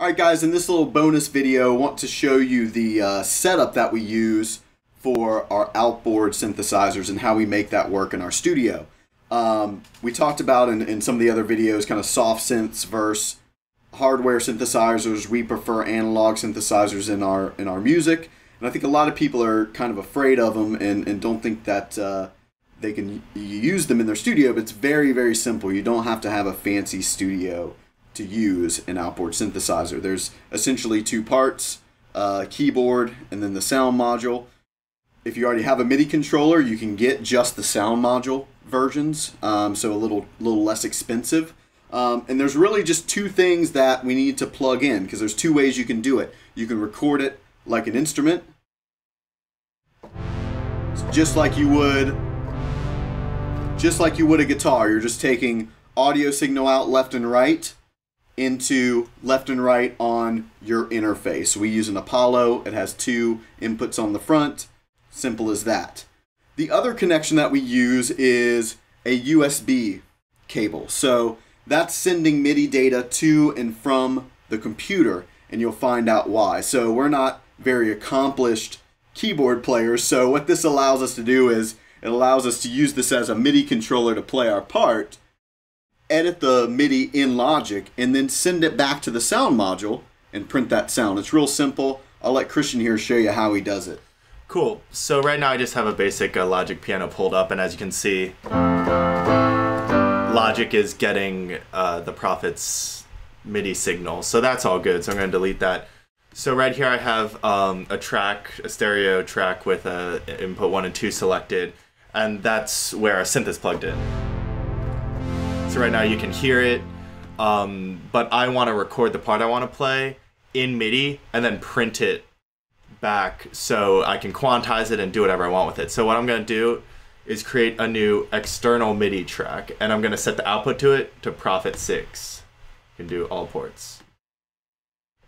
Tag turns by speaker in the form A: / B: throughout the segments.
A: Alright guys, in this little bonus video I want to show you the setup that we use for our outboard synthesizers and how we make that work in our studio. We talked about in some of the other videos kind of soft synths versus hardware synthesizers. We prefer analog synthesizers in our music, and I think a lot of people are kind of afraid of them and don't think that they can use them in their studio, but it's very, very simple. You don't have to have a fancy studio to use an outboard synthesizer. There's essentially two parts, keyboard and then the sound module. If you already have a MIDI controller, you can get just the sound module versions, so a little less expensive. And there's really just two things that we need to plug in, because there's two ways you can do it. You can record it like an instrument, just like you would a guitar. You're just taking audio signal out left and right into left and right on your interface. We use an Apollo. It has two inputs on the front. Simple as that. The other connection that we use is a USB cable. So that's sending MIDI data to and from the computer, and you'll find out why. So we're not very accomplished keyboard players, so what this allows us to do is it allows us to use this as a MIDI controller to play our part, edit the MIDI in Logic, and then send it back to the sound module and print that sound. It's real simple. I'll let Christian here show you how he does it.
B: Cool. So right now I just have a basic Logic piano pulled up, and as you can see, Logic is getting the Prophet's MIDI signal. So that's all good. So I'm going to delete that. So right here I have a stereo track with input 1 and 2 selected, and that's where a synth is plugged in. So right now you can hear it, but I want to record the part I want to play in MIDI and then print it back so I can quantize it and do whatever I want with it. So what I'm going to do is create a new external MIDI track, and I'm going to set the output to it to Prophet 6. You can do all ports.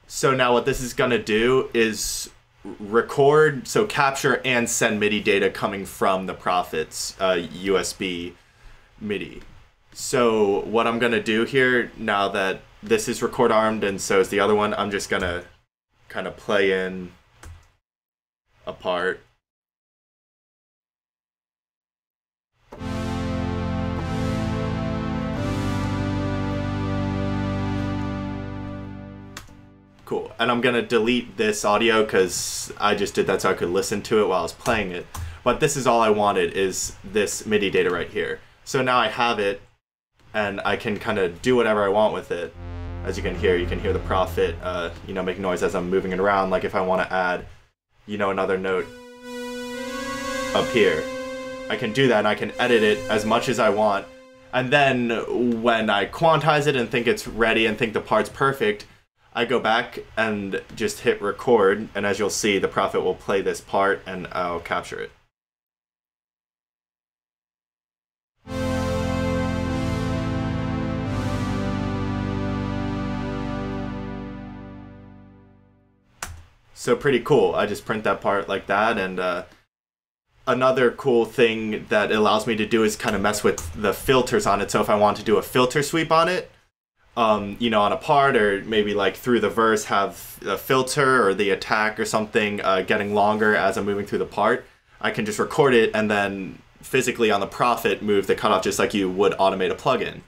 B: So now what this is going to do is record, so capture and send MIDI data coming from the Prophet's USB MIDI. So what I'm going to do here, now that this is record armed and so is the other one, I'm just going to kind of play in a part. Cool. And I'm going to delete this audio because I just did that so I could listen to it while I was playing it. But this is all I wanted, is this MIDI data right here. So now I have it, and I can kind of do whatever I want with it. As you can hear the Prophet, make noise as I'm moving it around. Like if I want to add, another note up here, I can do that, and I can edit it as much as I want. And then when I quantize it and think it's ready and think the part's perfect, I go back and just hit record, and as you'll see, the Prophet will play this part and I'll capture it. So pretty cool. I just print that part like that, and another cool thing that it allows me to do is kind of mess with the filters on it. So if I want to do a filter sweep on it, on a part, or maybe like through the verse have a filter or the attack or something getting longer as I'm moving through the part, I can just record it and then physically on the Prophet move the cutoff just like you would automate a plugin.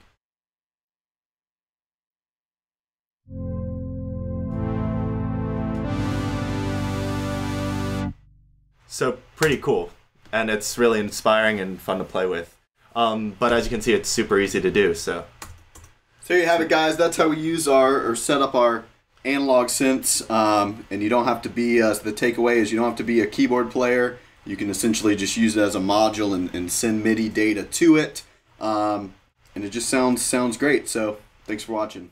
B: So pretty cool, and it's really inspiring and fun to play with. But as you can see, it's super easy to do. So
A: there you have it, guys. That's how we use or set up our analog synths. And you don't have to be, so the takeaway is you don't have to be a keyboard player. You can essentially just use it as a module and send MIDI data to it. And it just sounds great. So thanks for watching.